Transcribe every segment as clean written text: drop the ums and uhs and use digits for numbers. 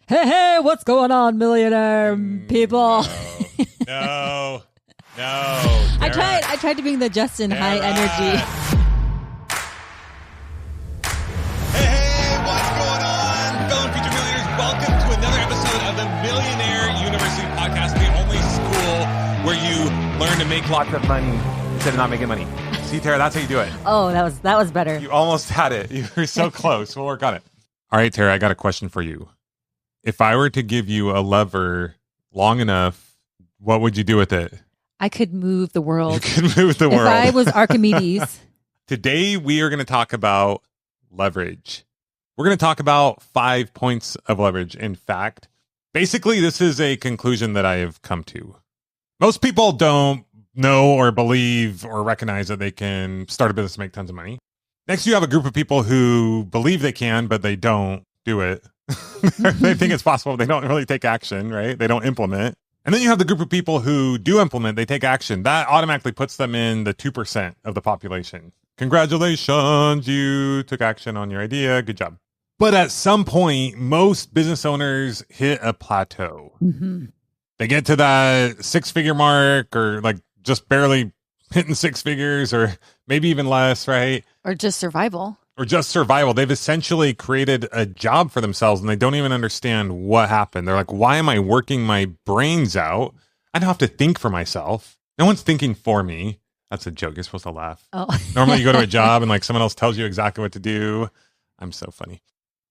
Hey, what's going on, millionaire people? No. I tried to bring the Justin high energy. Hey, what's going on, fellow future millionaires? Welcome to another episode of the Millionaire University Podcast, the only school where you learn to make lots of money instead of not making money. See, Tara, that's how you do it. Oh, that was better. You almost had it. You were so close. We'll work on it. All right, Tara, I got a question for you. If I were to give you a lever long enough, what would you do with it? I could move the world. You could move the world. If I was Archimedes. Today, we are going to talk about leverage. We're going to talk about 5 points of leverage. In fact, basically, this is a conclusion that I have come to. Most people don't know or believe or recognize that they can start a business and make tons of money. Next, you have a group of people who believe they can, but they don't do it. They think it's possible. They don't really take action, right? They don't implement. And then you have the group of people who do implement. They take action. That automatically puts them in the 2% of the population. Congratulations, you took action on your idea. Good job. But at some point, most business owners hit a plateau. Mm-hmm. They get to that 6-figure mark or like just barely hitting 6 figures or maybe even less, right? Or just survival. They've essentially created a job for themselves and they don't even understand what happened. They're like, why am I working my brains out? I don't have to think for myself. No one's thinking for me. That's a joke. You're supposed to laugh. Oh. Normally you go to a job and like someone else tells you exactly what to do. I'm so funny.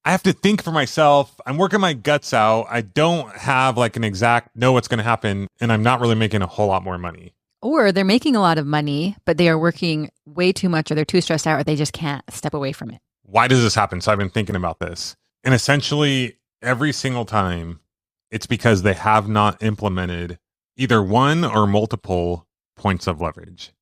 I have to think for myself. I'm working my guts out. I don't have like an exact know what's going to happen. And I'm not really making a whole lot more money. Or they're making a lot of money, but they are working way too much or they're too stressed out or they just can't step away from it. Why does this happen? So I've been thinking about this. And essentially every single time it's because they have not implemented either one or multiple points of leverage.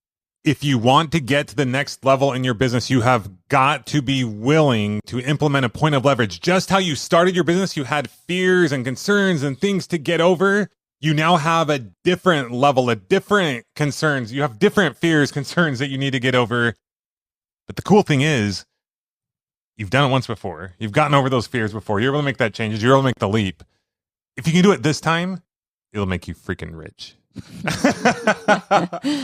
If you want to get to the next level in your business, you have got to be willing to implement a point of leverage. Just how you started your business, you had fears and concerns and things to get over. You now have a different level of different concerns. You have different fears, concerns that you need to get over. But the cool thing is, you've done it once before. You've gotten over those fears before. You're able to make that change. You're able to make the leap. If you can do it this time, it'll make you freaking rich.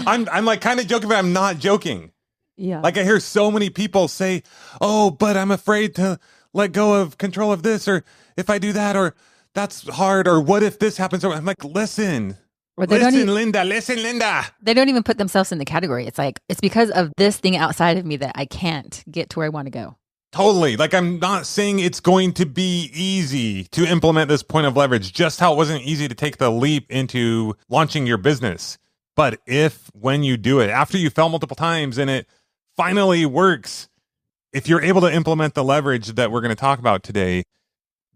I'm like kind of joking, but I'm not joking. Yeah. Like I hear so many people say, oh, but I'm afraid to let go of control of this, or if I do that, or that's hard, or what if this happens? I'm like, listen, Linda. They don't even put themselves in the category. It's like, it's because of this thing outside of me that I can't get to where I want to go. Totally. Like, I'm not saying it's going to be easy to implement this point of leverage, just how it wasn't easy to take the leap into launching your business. But when you do it, after you fail multiple times and it finally works, if you're able to implement the leverage that we're going to talk about today,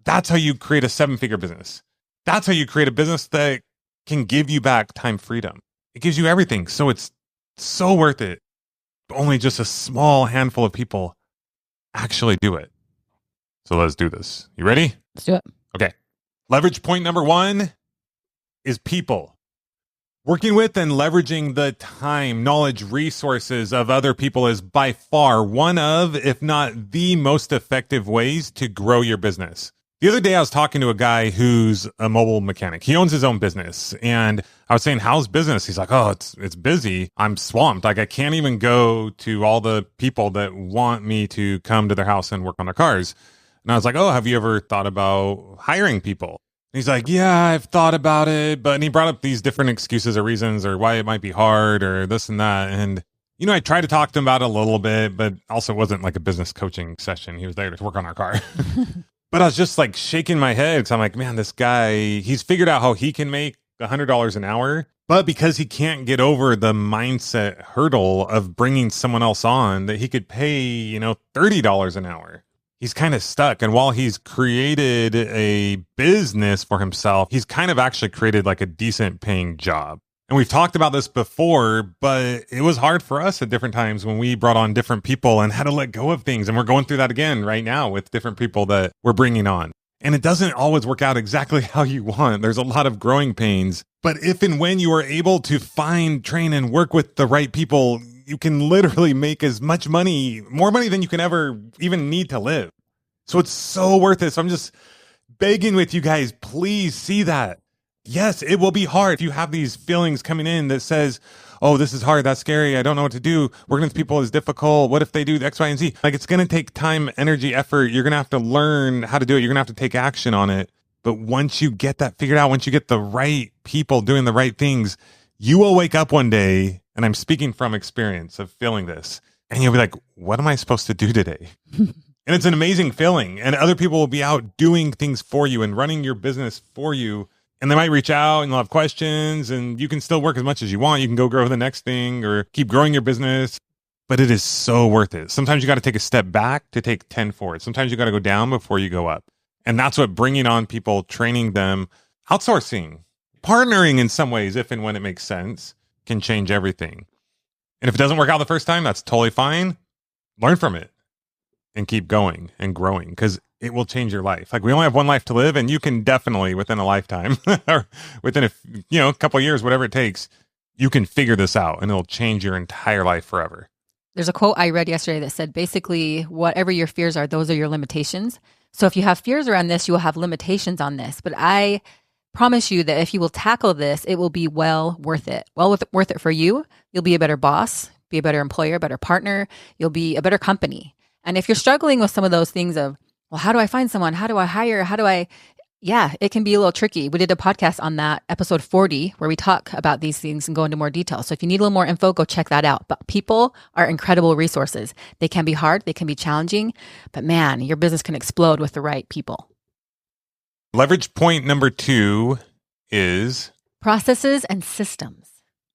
that's how you create a 7-figure business. That's how you create a business that can give you back time freedom. It gives you everything. So it's so worth it. Only just a small handful of people actually do it. So let's do this. You ready? Let's do it. Okay. Leverage point number 1 is people. Working with and leveraging the time, knowledge, resources of other people is by far one of, if not the most effective ways to grow your business. The other day, I was talking to a guy who's a mobile mechanic. He owns his own business. And I was saying, how's business? He's like, oh, it's busy. I'm swamped. Like, I can't even go to all the people that want me to come to their house and work on their cars. And I was like, oh, have you ever thought about hiring people? And he's like, yeah, I've thought about it. But and he brought up these different excuses or reasons or why it might be hard or this and that. And, you know, I tried to talk to him about it a little bit, but also it wasn't like a business coaching session. He was there to work on our car. But I was just like shaking my head. So I'm like, man, this guy, he's figured out how he can make $100 an hour. But because he can't get over the mindset hurdle of bringing someone else on that he could pay, $30 an hour, he's kind of stuck. And while he's created a business for himself, he's kind of actually created like a decent paying job. And we've talked about this before, but it was hard for us at different times when we brought on different people and had to let go of things. And we're going through that again right now with different people that we're bringing on. And it doesn't always work out exactly how you want. There's a lot of growing pains. But if and when you are able to find, train, and work with the right people, you can literally make as much money, more money than you can ever even need to live. So it's so worth it. So I'm just begging with you guys, please see that. Yes, it will be hard if you have these feelings coming in that says, oh, this is hard, that's scary, I don't know what to do, working with people is difficult, what if they do X, Y, and Z? Like, it's going to take time, energy, effort. You're going to have to learn how to do it. You're going to have to take action on it. But once you get that figured out, once you get the right people doing the right things, you will wake up one day, and I'm speaking from experience of feeling this, and you'll be like, what am I supposed to do today? And it's an amazing feeling. And other people will be out doing things for you and running your business for you. And they might reach out and they'll have questions, and you can still work as much as you want. You can go grow the next thing or keep growing your business, but it is so worth it. Sometimes you got to take a step back to take 10 forward. Sometimes you got to go down before you go up. And that's what bringing on people, training them, outsourcing, partnering in some ways, if and when it makes sense, can change everything. And if it doesn't work out the first time, that's totally fine. Learn from it and keep going and growing, because it will change your life. Like, we only have one life to live, and you can definitely, within a lifetime or within a couple of years, whatever it takes, you can figure this out, and it'll change your entire life forever. There's a quote I read yesterday that said, basically, whatever your fears are, those are your limitations. So if you have fears around this, you will have limitations on this. But I promise you that if you will tackle this, it will be well worth it. Worth it for you. You'll be a better boss, be a better employer, better partner. You'll be a better company. And if you're struggling with some of those things of, well, how do I find someone? How do I hire? Yeah, it can be a little tricky. We did a podcast on that, episode 40, where we talk about these things and go into more detail. So if you need a little more info, go check that out. But people are incredible resources. They can be hard, they can be challenging, but man, your business can explode with the right people. Leverage point number 2 is processes and systems.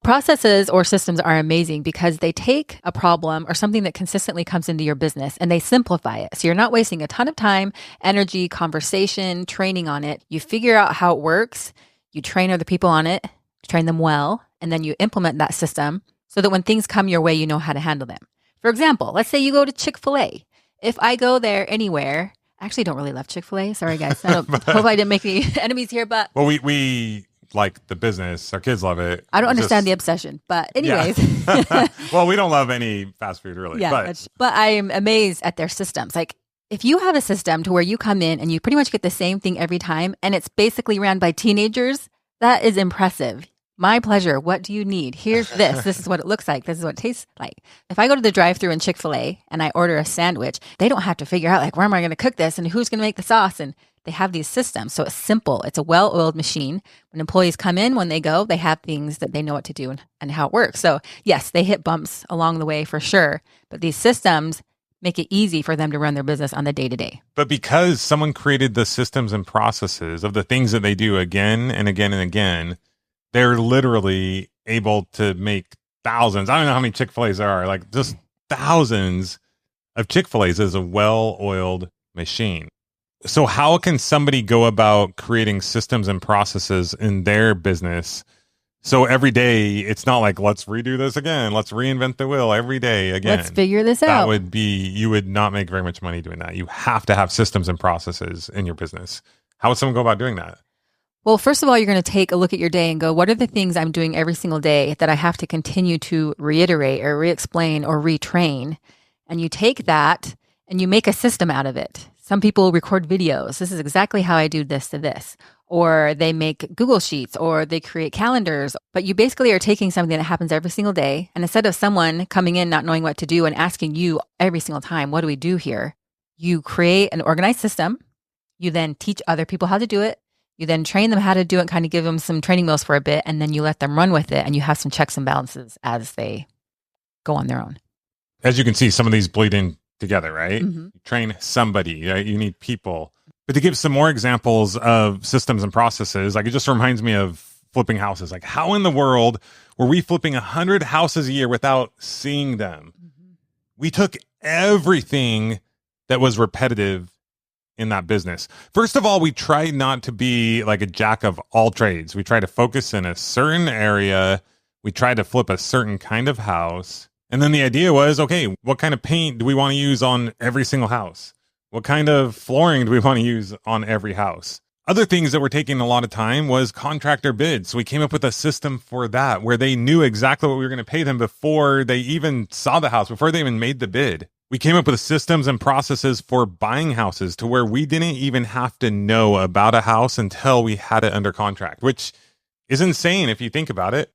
Processes or systems are amazing because they take a problem or something that consistently comes into your business and they simplify it. So you're not wasting a ton of time, energy, conversation, training on it. You figure out how it works, you train other people on it, train them well, and then you implement that system so that when things come your way, you know how to handle them. For example, let's say you go to Chick-fil-A. If I go there anywhere, I actually don't really love Chick-fil-A. Sorry, guys. Hope I didn't make any enemies here, but... Well, we like the business. Our kids love it. I don't understand the obsession, but anyways. Yeah. Well, we don't love any fast food really. Yeah, but I am amazed at their systems. Like, if you have a system to where you come in and you pretty much get the same thing every time, and it's basically ran by teenagers, that is impressive. My pleasure. What do you need? Here's this. This is what it looks like. This is what it tastes like. If I go to the drive-thru in Chick-fil-A and I order a sandwich, they don't have to figure out, like, where am I going to cook this and who's going to make the sauce? And they have these systems. So it's simple. It's a well-oiled machine. When employees come in, when they go, they have things that they know what to do and how it works. So yes, they hit bumps along the way for sure. But these systems make it easy for them to run their business on the day-to-day. But because someone created the systems and processes of the things that they do again and again and again, they're literally able to make thousands. I don't know how many Chick-fil-A's there are, like just thousands of Chick-fil-A's as a well-oiled machine. So how can somebody go about creating systems and processes in their business? So every day, it's not like, let's redo this again. Let's reinvent the wheel every day again. Let's figure this out. You would not make very much money doing that. You have to have systems and processes in your business. How would someone go about doing that? Well, first of all, you're going to take a look at your day and go, what are the things I'm doing every single day that I have to continue to reiterate or re-explain or retrain? And you take that and you make a system out of it. Some people record videos. This is exactly how I do this to this. Or they make Google Sheets or they create calendars. But you basically are taking something that happens every single day. And instead of someone coming in not knowing what to do and asking you every single time, what do we do here? You create an organized system. You then teach other people how to do it. You then train them how to do it, kind of give them some training wheels for a bit, and then you let them run with it, and you have some checks and balances as they go on their own. As you can see, some of these bleed in together, right? Mm-hmm. You train somebody, right? You need people. But to give some more examples of systems and processes, like, it just reminds me of flipping houses. Like, how in the world were we flipping 100 houses a year without seeing them? Mm-hmm. We took everything that was repetitive in that business. First of all, we try not to be like a jack of all trades. We try to focus in a certain area. We try to flip a certain kind of house. And then the idea was, okay, what kind of paint do we want to use on every single house? What kind of flooring do we want to use on every house? Other things that were taking a lot of time was contractor bids. So we came up with a system for that where they knew exactly what we were going to pay them before they even saw the house, before they even made the bid. We came up with systems and processes for buying houses to where we didn't even have to know about a house until we had it under contract, which is insane if you think about it.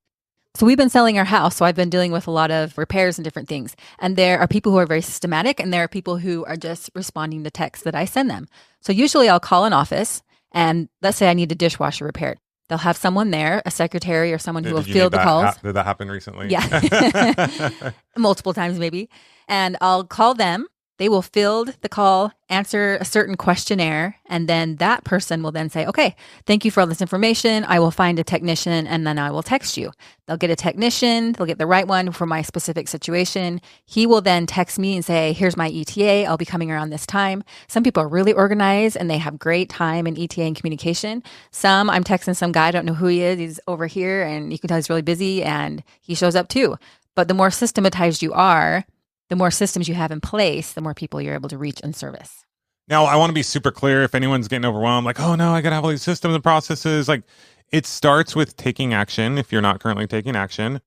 So we've been selling our house. So I've been dealing with a lot of repairs and different things. And there are people who are very systematic, and there are people who are just responding to texts that I send them. So usually I'll call an office, and let's say I need a dishwasher repaired. They'll have someone there, a secretary or someone who will field the calls. Did that happen recently? Yeah. Multiple times maybe. And I'll call them. They will field the call, answer a certain questionnaire, and then that person will then say, okay, thank you for all this information. I will find a technician, and then I will text you. They'll get a technician. They'll get the right one for my specific situation. He will then text me and say, here's my ETA. I'll be coming around this time. Some people are really organized, and they have great time in ETA and communication. Some, I'm texting some guy, I don't know who he is. He's over here, and you can tell he's really busy, and he shows up too. But the more systematized you are, the more systems you have in place, the more people you're able to reach and service. Now, I want to be super clear if anyone's getting overwhelmed, like, oh no, I got to have all these systems and processes. Like, it starts with taking action if you're not currently taking action.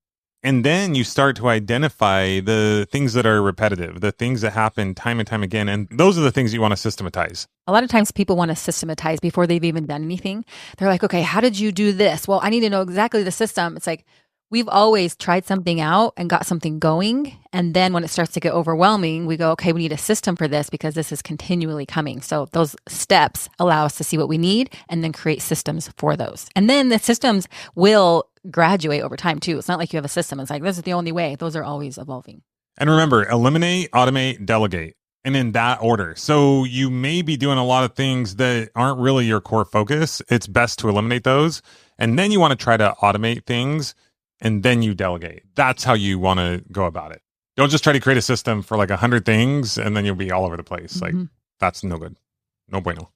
And then you start to identify the things that are repetitive, the things that happen time and time again. And those are the things you want to systematize. A lot of times people want to systematize before they've even done anything. They're like, okay, how did you do this? Well, I need to know exactly the system. It's like, we've always tried something out and got something going. And then when it starts to get overwhelming, we go, okay, we need a system for this because this is continually coming. So those steps allow us to see what we need and then create systems for those. And then the systems will graduate over time too. It's not like you have a system. It's like, this is the only way. Those are always evolving. And remember, eliminate, automate, delegate. And in that order. So you may be doing a lot of things that aren't really your core focus. It's best to eliminate those. And then you want to try to automate things. And then you delegate. That's how you want to go about it. Don't just try to create a system for like 100 things and then you'll be all over the place. Like, that's no good. No bueno.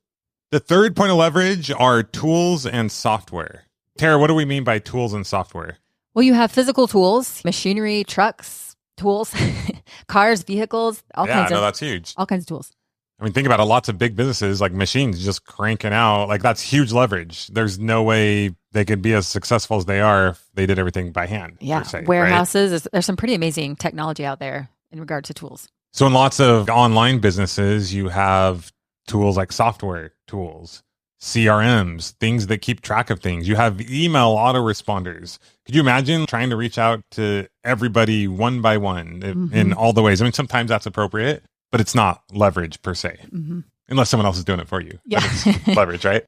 The third point of leverage are tools and software. Tara, what do we mean by tools and software? Well, you have physical tools, machinery, trucks, tools, cars, vehicles, that's huge. All kinds of tools. I mean, think about it. Lots of big businesses, like machines just cranking out. Like, that's huge leverage. There's no way they could be as successful as they are if they did everything by hand. Yeah. Per se, Warehouses. right? There's some pretty amazing technology out there in regard to tools. So in lots of online businesses, you have tools like software tools, CRMs, things that keep track of things. You have email autoresponders. Could you imagine trying to reach out to everybody one by one in all the ways? I mean, sometimes that's appropriate, but it's not leverage per se, unless someone else is doing it for you. Yeah. It's leverage, right?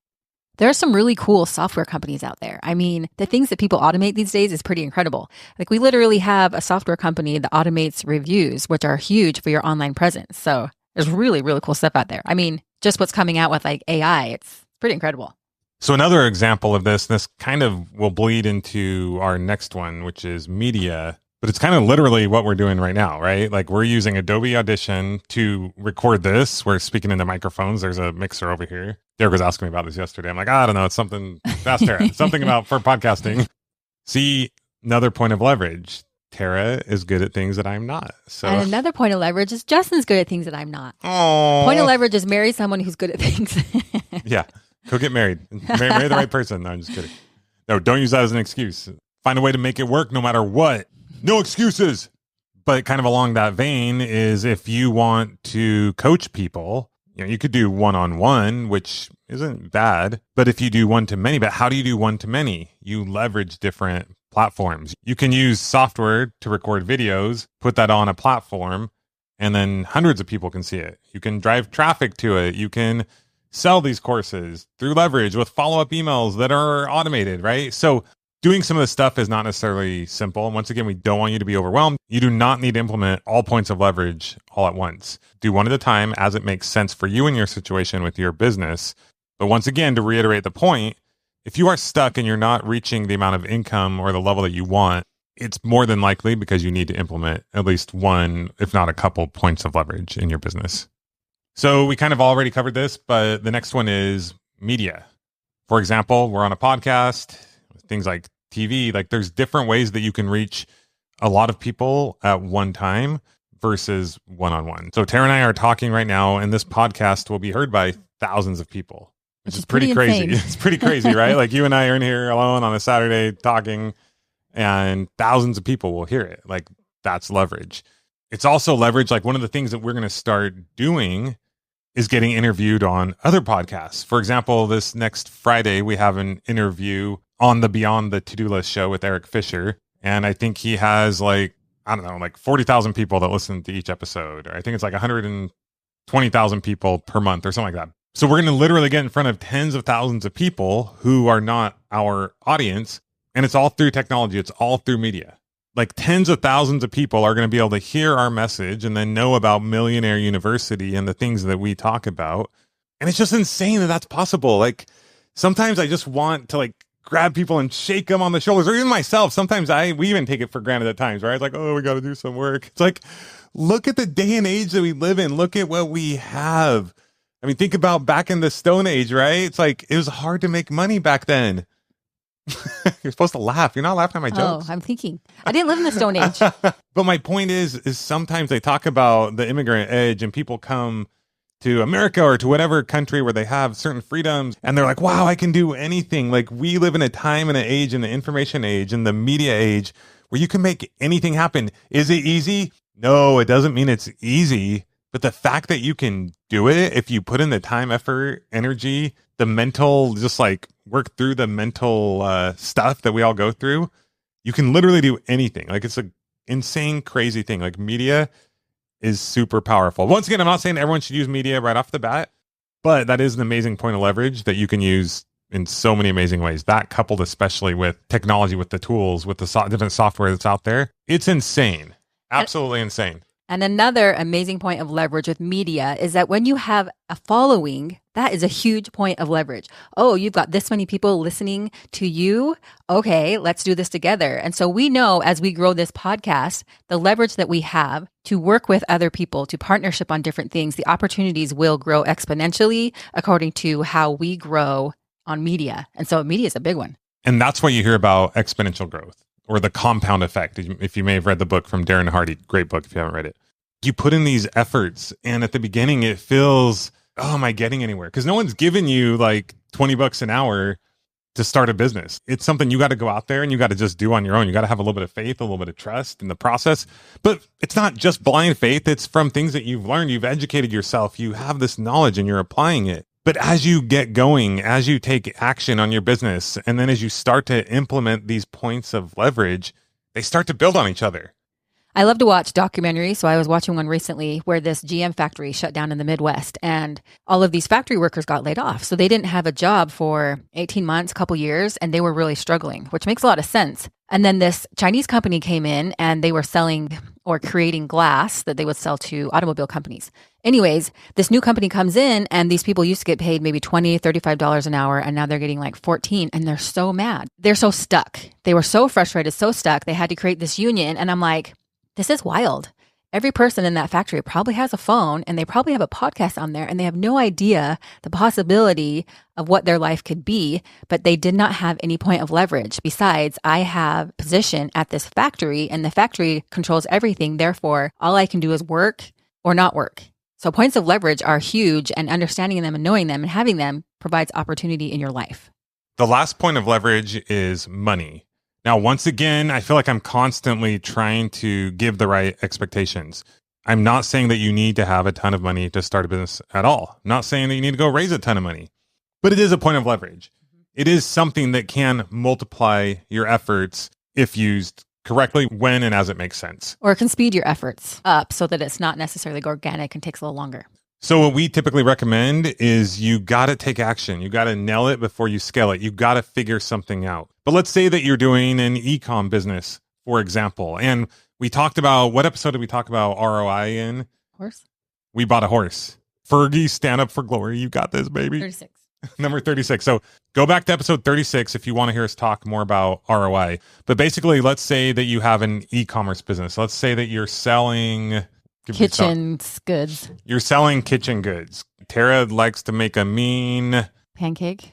There are some really cool software companies out there. I mean, the things that people automate these days is pretty incredible. Like, we literally have a software company that automates reviews, which are huge for your online presence. So there's really, really cool stuff out there. I mean, just what's coming out with like AI, it's pretty incredible. So another example of this kind of will bleed into our next one, which is media. But it's kind of literally what we're doing right now, right? Like, we're using Adobe Audition to record this. We're speaking into microphones. There's a mixer over here. Derek was asking me about this yesterday. I'm like, I don't know. It's something, ask Tara. Something about for podcasting. See, another point of leverage. Tara is good at things that I'm not. So, and another point of leverage is Justin's good at things that I'm not. Oh, Point of leverage is marry someone who's good at things. Yeah. Go get married. Marry the right person. No, I'm just kidding. No, don't use that as an excuse. Find a way to make it work no matter what. No excuses. But kind of along that vein is if you want to coach people, you could do one-on-one, which isn't bad. But if you do one-to-many, but how do you do one-to-many? You leverage different platforms. You can use software to record videos, put that on a platform, and then hundreds of people can see it. You can drive traffic to it. You can sell these courses through leverage with follow-up emails that are automated, right? So doing some of this stuff is not necessarily simple. And once again, we don't want you to be overwhelmed. You do not need to implement all points of leverage all at once. Do one at a time as it makes sense for you and your situation with your business. But once again, to reiterate the point, if you are stuck and you're not reaching the amount of income or the level that you want, it's more than likely because you need to implement at least one, if not a couple points of leverage in your business. So we kind of already covered this, but the next one is media. For example, we're on a podcast, things like TV, like there's different ways that you can reach a lot of people at one time versus one-on-one. So Tara and I are talking right now, and this podcast will be heard by thousands of people, which is pretty crazy. It's pretty crazy, right? Like, you and I are in here alone on a Saturday talking, and thousands of people will hear it. Like, that's leverage. It's also leverage. Like one of the things that we're going to start doing is getting interviewed on other podcasts. For example, this next Friday, we have an interview on the Beyond the To-Do List show with Eric Fisher. And I think he has like 40,000 people that listen to each episode. Or I think it's like 120,000 people per month or something like that. So we're going to literally get in front of tens of thousands of people who are not our audience. And it's all through technology. It's all through media. Like tens of thousands of people are going to be able to hear our message and then know about Millionaire University and the things that we talk about. And it's just insane that that's possible. Like sometimes I just want to like grab people and shake them on the shoulders, or even myself. Sometimes we even take it for granted at times, right? It's like, oh, we got to do some work. It's like, look at the day and age that we live in. Look at what we have. I mean, think about back in the Stone Age, right? It's like, it was hard to make money back then. You're supposed to laugh. You're not laughing at my jokes. Oh, I'm thinking. I didn't live in the Stone Age. But my point is sometimes they talk about the immigrant edge and people come to America or to whatever country where they have certain freedoms and they're like, wow, I can do anything. Like we live in a time and an age in the information age and the media age where you can make anything happen. Is it easy? No, it doesn't mean it's easy. But the fact that you can do it, if you put in the time, effort, energy, the mental, just like work through the mental stuff that we all go through, you can literally do anything. Like it's an insane, crazy thing. Like media is super powerful. Once again, I'm not saying everyone should use media right off the bat, but that is an amazing point of leverage that you can use in so many amazing ways. That coupled especially with technology, with the tools, with the different software that's out there, it's insane. Absolutely insane. And another amazing point of leverage with media is that when you have a following, that is a huge point of leverage. Oh, you've got this many people listening to you. Okay, let's do this together. And so we know as we grow this podcast, the leverage that we have to work with other people, to partnership on different things, the opportunities will grow exponentially according to how we grow on media. And so media is a big one. And that's what you hear about exponential growth, or the compound effect. If you may have read the book from Darren Hardy, great book if you haven't read it. You put in these efforts and at the beginning it feels, oh, am I getting anywhere? Because no one's giving you like $20 an hour to start a business. It's something you got to go out there and you got to just do on your own. You got to have a little bit of faith, a little bit of trust in the process. But it's not just blind faith. It's from things that you've learned. You've educated yourself. You have this knowledge and you're applying it. But as you get going, as you take action on your business, and then as you start to implement these points of leverage, they start to build on each other. I love to watch documentaries. So I was watching one recently where this GM factory shut down in the Midwest and all of these factory workers got laid off. So they didn't have a job for 18 months, a couple years, and they were really struggling, which makes a lot of sense. And then this Chinese company came in and they were selling or creating glass that they would sell to automobile companies. Anyways, this new company comes in and these people used to get paid maybe $20, $35 an hour. And now they're getting like 14 and they're so mad. They're so stuck. They were so frustrated, so stuck. They had to create this union. And I'm like, this is wild. Every person in that factory probably has a phone and they probably have a podcast on there and they have no idea the possibility of what their life could be, but they did not have any point of leverage. Besides, I have position at this factory and the factory controls everything. Therefore, all I can do is work or not work. So points of leverage are huge, and understanding them and knowing them and having them provides opportunity in your life. The last point of leverage is money. Now, once again, I feel like I'm constantly trying to give the right expectations. I'm not saying that you need to have a ton of money to start a business at all. I'm not saying that you need to go raise a ton of money, but it is a point of leverage. It is something that can multiply your efforts if used correctly, when and as it makes sense. Or it can speed your efforts up so that it's not necessarily organic and takes a little longer. So what we typically recommend is you got to take action. You got to nail it before you scale it. You got to figure something out. But let's say that you're doing an e-com business, for example. And we talked about, what episode did we talk about ROI in? Horse? We bought a horse. Fergie, stand up for glory. You got this, baby. 36. Number 36. So go back to episode 36 if you want to hear us talk more about ROI. But basically, let's say that you have an e-commerce business. Let's say that you're selling kitchen goods. You're selling kitchen goods. Tara likes to make a mean pancake,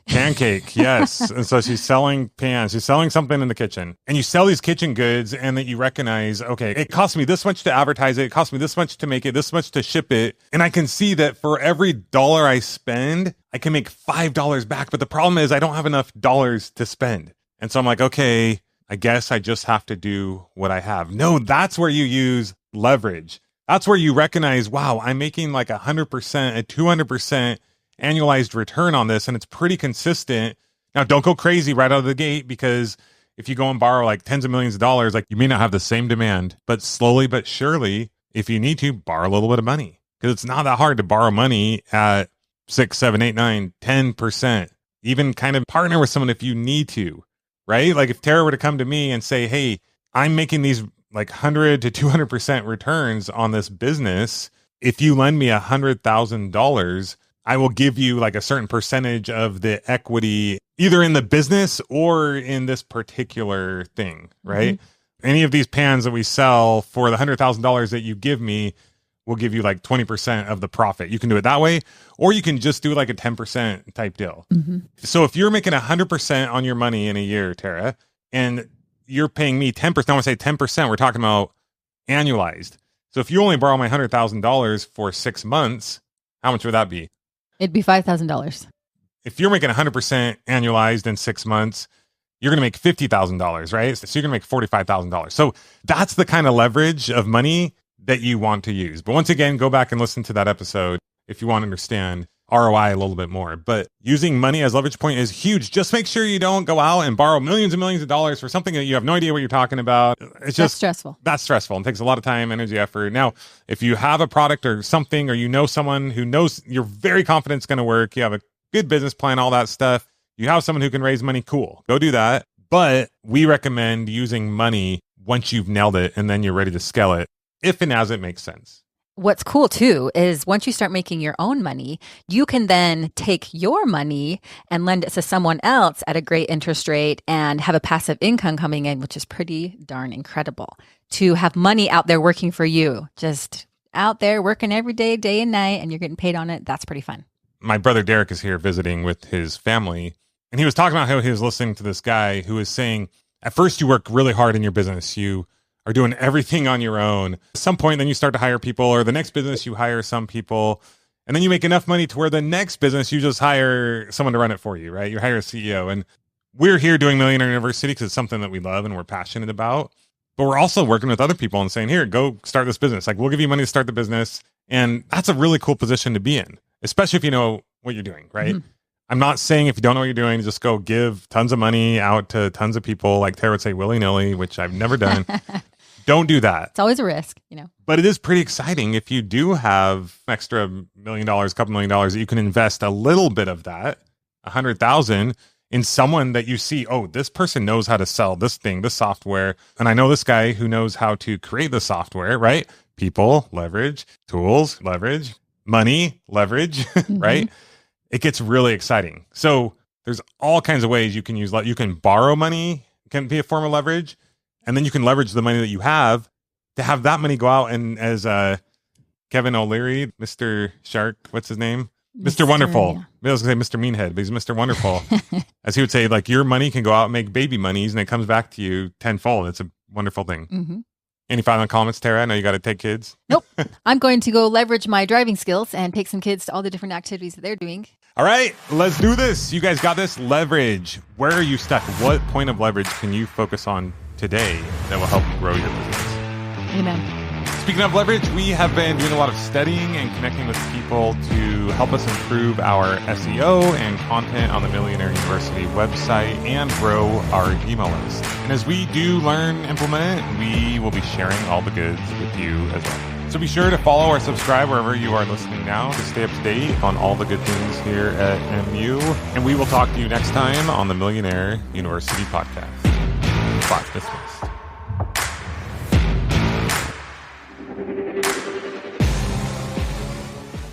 yes. And so she's selling pans. She's selling something in the kitchen. And you sell these kitchen goods and that you recognize, okay, it costs me this much to advertise it. It costs me this much to make it, this much to ship it. And I can see that for every dollar I spend, I can make $5 back. But the problem is I don't have enough dollars to spend. And so I'm like, okay, I guess I just have to do what I have. No, that's where you use leverage. That's where you recognize, wow, I'm making like 100%, a 200% annualized return on this, and it's pretty consistent. Now, don't go crazy right out of the gate, because if you go and borrow like tens of millions of dollars, like you may not have the same demand, but slowly but surely, if you need to, borrow a little bit of money, because it's not that hard to borrow money at 6, 7, 8, 9, 10%. Even kind of partner with someone if you need to, right? Like if Tara were to come to me and say, hey, I'm making these like 100 to 200% returns on this business. If you lend me $100,000, I will give you like a certain percentage of the equity, either in the business or in this particular thing, right? Mm-hmm. Any of these pans that we sell for the $100,000 that you give me, we'll give you like 20% of the profit. You can do it that way, or you can just do like a 10% type deal. Mm-hmm. So if you're making 100% on your money in a year, Tara, and you're paying me 10%, I want to say 10%, we're talking about annualized. So if you only borrow my $100,000 for 6 months, how much would that be? It'd be $5,000. If you're making 100% annualized in 6 months, you're going to make $50,000, right? So you're going to make $45,000. So that's the kind of leverage of money that you want to use. But once again, go back and listen to that episode if you want to understand ROI a little bit more. But using money as leverage point is huge. Just make sure you don't go out and borrow millions and millions of dollars for something that you have no idea what you're talking about. It's just that's stressful. That's stressful and takes a lot of time, energy, effort. Now, if you have a product or something, or you know someone who knows you're very confident it's going to work, you have a good business plan, all that stuff, you have someone who can raise money, cool, go do that. But we recommend using money once you've nailed it and then you're ready to scale it, if and as it makes sense. What's cool too is once you start making your own money, you can then take your money and lend it to someone else at a great interest rate and have a passive income coming in, which is pretty darn incredible. To have money out there working for you, just out there working every day, day and night, and you're getting paid on it. That's pretty fun. My brother Derek is here visiting with his family, and he was talking about how he was listening to this guy who was saying, at first you work really hard in your business. You are doing everything on your own. At some point, then you start to hire people, or the next business you hire some people, and then you make enough money to where the next business you just hire someone to run it for you, right? You hire a CEO. And we're here doing Millionaire University because it's something that we love and we're passionate about. But we're also working with other people and saying, here, go start this business. Like, we'll give you money to start the business. And that's a really cool position to be in, especially if you know what you're doing, right? Mm-hmm. I'm not saying if you don't know what you're doing, just go give tons of money out to tons of people, like Tara would say, willy-nilly, which I've never done. Don't do that. It's always a risk, you know. But it is pretty exciting if you do have extra $1 million, couple $1 million, that you can invest a little bit of that, 100,000, in someone that you see, oh, this person knows how to sell this thing, this software. And I know this guy who knows how to create the software, right? People, leverage, tools, leverage, money, leverage, mm-hmm. right? It gets really exciting. So there's all kinds of ways you can use, you can borrow money, can be a form of leverage. And then you can leverage the money that you have to have that money go out and, as Kevin O'Leary, Mr. Shark, what's his name? Mr. Wonderful. Yeah. I was going to say Mr. Meanhead, but he's Mr. Wonderful. As he would say, like, your money can go out and make baby monies and it comes back to you tenfold. It's a wonderful thing. Mm-hmm. Any final comments, Tara? I know you got to take kids. Nope. I'm going to go leverage my driving skills and take some kids to all the different activities that they're doing. All right, let's do this. You guys got this. Leverage. Where are you stuck? What point of leverage can you focus on today that will help grow your business? Amen. Speaking of leverage, we have been doing a lot of studying and connecting with people to help us improve our SEO and content on the Millionaire University website and grow our email list. And as we do learn, implement, we will be sharing all the goods with you as well. So be sure to follow or subscribe wherever you are listening now to stay up to date on all the good things here at MU. And we will talk to you next time on the Millionaire University podcast. Class dismissed.